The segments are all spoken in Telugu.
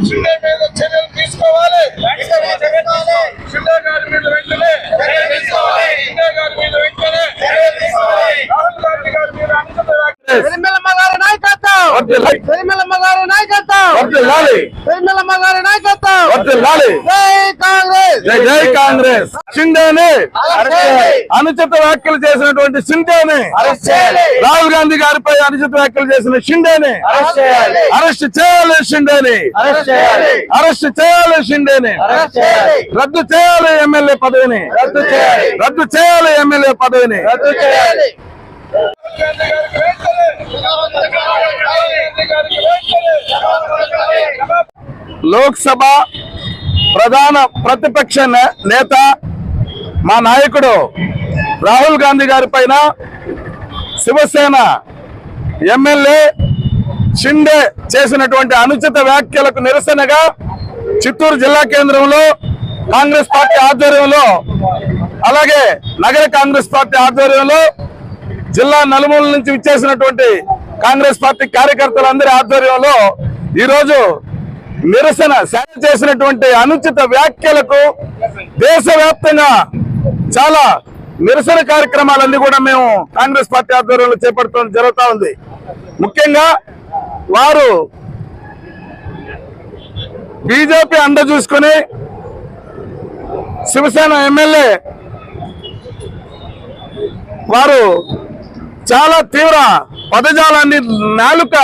షిండే మీద చర్యలు తీసుకోవాలి. షిండే గారి మీద వెంటనే షిండే గారి మీద వెంటనే రాహుల్ గాంధీ గారి మీద సిరిమల్లమ్మ గారి నాయకత్వం, సిరిమల్లమ్మ గారి నాయకత్వం, సిరిమల్లమ్మ గారి నాయకత్వం. జై కాంగ్రెస్, జై కాంగ్రెస్. షిండేని అనుచిత వ్యాఖ్యలు చేసినటువంటి షిండేని, రాహుల్ గాంధీ గారిపై అనుచిత వ్యాఖ్యలు చేసిన షిండేని అరెస్ట్ చేయాలి. షిండేని అరెస్ట్ చేయాలి. షిండేని రద్దు చేయాలి. ఎమ్మెల్యే పదవిని రద్దు చేయాలి. ఎమ్మెల్యే పదవిని రద్దు చేయాలి. లోక్సభ ప్రధాన ప్రతిపక్ష నేత మా నాయకుడు రాహుల్ గాంధీ గారి పైన శివసేన ఎమ్మెల్యే షిండే చేసినటువంటి అనుచిత వ్యాఖ్యలకు నిరసనగా చిత్తూరు జిల్లా కేంద్రంలో కాంగ్రెస్ పార్టీ ఆధ్వర్యంలో, అలాగే నగర కాంగ్రెస్ పార్టీ ఆధ్వర్యంలో, జిల్లా నలుమూల నుంచి విచ్చేసినటువంటి కాంగ్రెస్ పార్టీ కార్యకర్తలందరి ఆధ్వర్యంలో ఈరోజు నిరసన చేసినటువంటి అనుచిత వ్యాఖ్యలకు దేశవ్యాప్తంగా చాలా నిరసన కార్యక్రమాలన్నీ కూడా మేము కాంగ్రెస్ పార్టీ ఆధ్వర్యంలో చేపట్టడం జరుగుతూ ఉంది. ముఖ్యంగా వారు బీజేపీ అండ చూసుకుని శివసేన ఎమ్మెల్యే వారు చాలా తీవ్ర పదజాలాన్ని నాలుక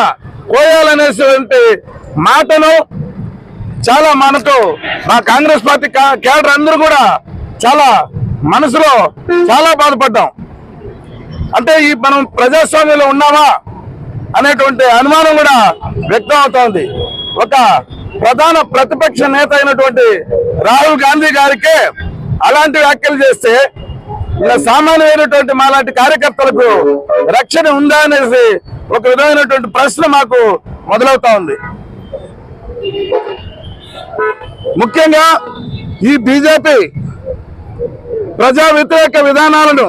కోయాలనేటువంటి మాటను చాలా మనకు మా కాంగ్రెస్ పార్టీ కేడర్ అందరూ కూడా చాలా మనసులో చాలా బాధపడ్డాం. అంటే ఈ మనం ప్రజాస్వామ్యంలో ఉన్నామా అనేటువంటి అనుమానం కూడా వ్యక్తం అవుతోంది. ఒక ప్రధాన ప్రతిపక్ష నేత అయినటువంటి రాహుల్ గాంధీ గారికి అలాంటి వ్యాఖ్యలు చేస్తే ఇలా సామాన్యమైనటువంటి మాలాంటి కార్యకర్తలకు రక్షణ ఉందా అనేసి ఒక విధమైనటువంటి ప్రశ్న మాకు మొదలవుతా ఉంది. ముఖ్యంగా ఈ బీజేపీ ప్రజా వ్యతిరేక విధానాలను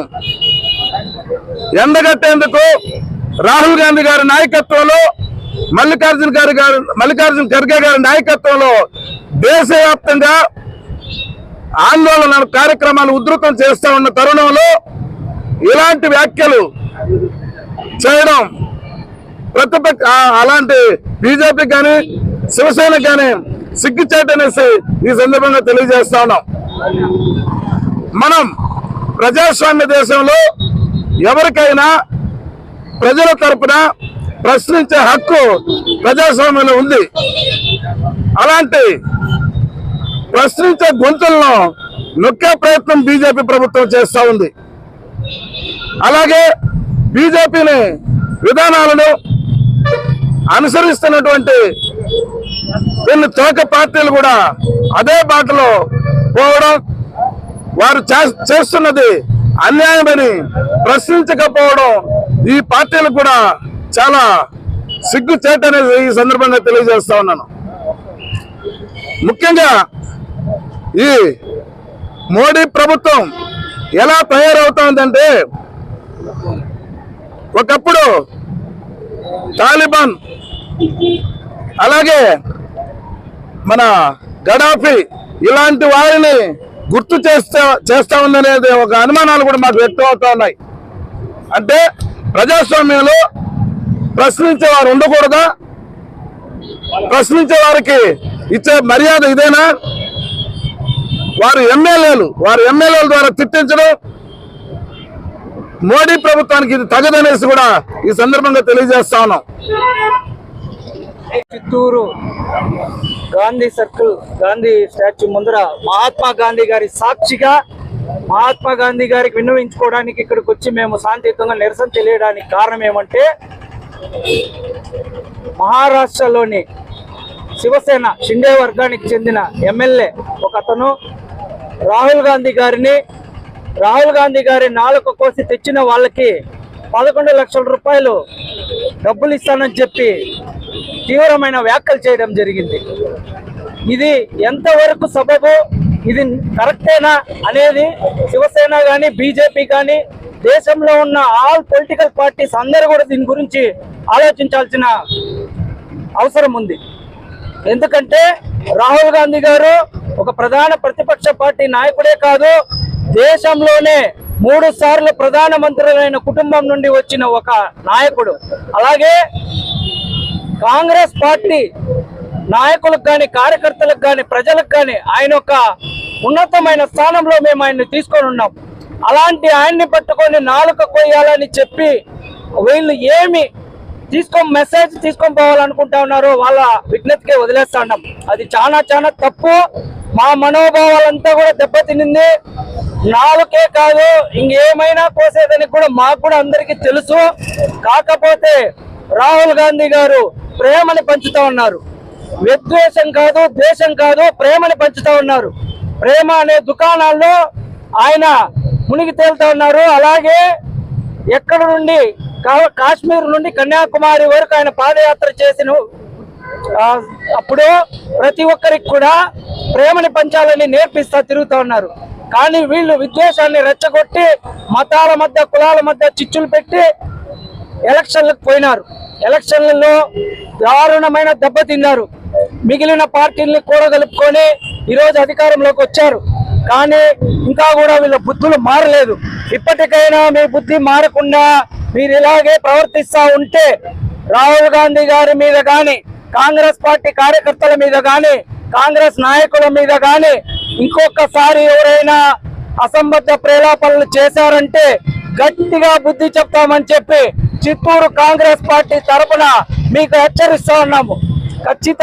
ఎండగట్టేందుకు రాహుల్ గాంధీ గారి నాయకత్వంలో, మల్లికార్జున ఖర్గే గారి నాయకత్వంలో దేశవ్యాప్తంగా ఆందోళన కార్యక్రమాలు ఉధృతం చేస్తూ ఉన్న తరుణంలో ఇలాంటి వ్యాఖ్యలు చేయడం ప్రతిపక్ష అలాంటి బీజేపీ కానీ శివసేన కానీ సిగ్గుచేటనేసి ఈ సందర్భంగా తెలియజేస్తా ఉన్నాం. మనం ప్రజాస్వామ్య దేశంలో ఎవరికైనా ప్రజల తరపున ప్రశ్నించే హక్కు ప్రజాస్వామ్యంలో ఉంది. అలాంటి ప్రశ్నించే గొంతులను నొక్కే ప్రయత్నం బీజేపీ ప్రభుత్వం చేస్తూ ఉంది. అలాగే బీజేపీని విధానాలను అనుసరిస్తున్నటువంటి కొన్ని తోక పార్టీలు కూడా అదే బాటలో పోవడం, వారు చేస్తున్నది అన్యాయమని ప్రశ్నించకపోవడం ఈ పార్టీలకు కూడా చాలా సిగ్గు చేటనేది ఈ సందర్భంగా తెలియజేస్తా ఉన్నాను. ముఖ్యంగా ఈ మోడీ ప్రభుత్వం ఎలా తయారవుతోందంటే, ఒకప్పుడు తాలిబాన్ అలాగే మన గడాఫీ ఇలాంటి వారిని గుర్తు చేస్తా ఉందనేది ఒక అనుమానాలు కూడా మాకు వ్యక్తం అవుతా ఉన్నాయి. అంటే ప్రజాస్వామ్యంలో ప్రశ్నించే వారు ఉండకూడదా? ప్రశ్నించే వారికి ఇచ్చే మర్యాద ఇదేనా? వారి ఎమ్మెల్యేల ద్వారా తిట్టించడం మోడీ ప్రభుత్వానికి ఇది తగదనేసి కూడా ఈ సందర్భంగా తెలియజేస్తా ఉన్నాం. చిత్తూరు గాంధీ సర్కిల్, గాంధీ స్టాచ్యూ ముందర మహాత్మా గాంధీ గారి సాక్షిగా మహాత్మా గాంధీ గారికి విన్నవించుకోవడానికి ఇక్కడికి వచ్చి మేము శాంతియుతంగా నిరసన తెలియడానికి కారణం ఏమంటే, మహారాష్ట్రలోని శివసేన షిండే వర్గానికి చెందిన ఎమ్మెల్యే ఒక అతను రాహుల్ గాంధీ గారి నాలుక కోసి తెచ్చిన వాళ్ళకి 11 లక్షల రూపాయలు డబ్బులు ఇస్తానని చెప్పి తీవ్రమైన వ్యాఖ్యలు చేయడం జరిగింది. ఇది ఎంతవరకు సబబు, ఇది కరెక్టేనా అనేది శివసేన కానీ బీజేపీ కానీ దేశంలో ఉన్న ఆల్ పొలిటికల్ పార్టీస్ అందరూ కూడా దీని గురించి ఆలోచించాల్సిన అవసరం ఉంది. ఎందుకంటే రాహుల్ గాంధీ గారు ఒక ప్రధాన ప్రతిపక్ష పార్టీ నాయకుడే కాదు, దేశంలోనే 3 సార్లు ప్రధానమంత్రులైన కుటుంబం నుండి వచ్చిన ఒక నాయకుడు. అలాగే కాంగ్రెస్ పార్టీ నాయకులకు కానీ, కార్యకర్తలకు కానీ, ప్రజలకు కానీ ఆయన ఒక ఉన్నతమైన స్థానంలో మేము ఆయన్ని తీసుకొని ఉన్నాం. అలాంటి ఆయన్ని పట్టుకొని నాలుక కొయ్యాలని చెప్పి వీళ్ళు ఏమి మెసేజ్ తీసుకొని పోవాలనుకుంటా ఉన్నారో వాళ్ళ విజ్ఞతకే వదిలేస్తా ఉన్నాం. అది చాలా తప్పు. మా మనోభావాలంతా కూడా దెబ్బతినింది. నాలుకే కాదు, ఇంకేమైనా కోసేదని కూడా మాకు కూడా అందరికీ తెలుసు. కాకపోతే రాహుల్ గాంధీ గారు ప్రేమని పంచుతా ఉన్నారు. విద్వేషం కాదు, ద్వేషం కాదు, ప్రేమని పంచుతా ఉన్నారు. ప్రేమ అనే దుకాణాల్లో ఆయన మునిగి తేలుతా ఉన్నారు. అలాగే ఎక్కడ నుండి కాశ్మీర్ నుండి కన్యాకుమారి వరకు ఆయన పాదయాత్ర చేసిన అప్పుడు ప్రతి ఒక్కరికి కూడా ప్రేమని పంచాలని నేర్పిస్తా తిరుగుతా ఉన్నారు. కానీ వీళ్ళు విద్వేషాన్ని రెచ్చగొట్టి మతాల మధ్య, కులాల మధ్య చిచ్చులు పెట్టి ఎలక్షన్లకు పోయినారు. ఎలక్షన్లలో దారుణమైన దెబ్బతిన్నారు. మిగిలిన పార్టీల్ని కూడగలుపుకొని ఈరోజు అధికారంలోకి వచ్చారు. కానీ ఇంకా కూడా వీళ్ళ బుద్ధులు మారలేదు. ఇప్పటికైనా మీ బుద్ధి మారకుండా మీరు ఇలాగే ప్రవర్తిస్తా ఉంటే రాహుల్ గాంధీ గారి మీద కానీ, కాంగ్రెస్ పార్టీ కార్యకర్తల మీద కానీ, కాంగ్రెస్ నాయకుల మీద కానీ ఇంకొకసారి ఎవరైనా అసంబద్ధ ప్రేలాపనలు చేశారంటే గట్టిగా బుద్ధి చెప్తామని చెప్పి చిత్తూరు కాంగ్రెస్ పార్టీ తరఫున మీకు హెచ్చరిస్తా ఉన్నాము. ఖచ్చితంగా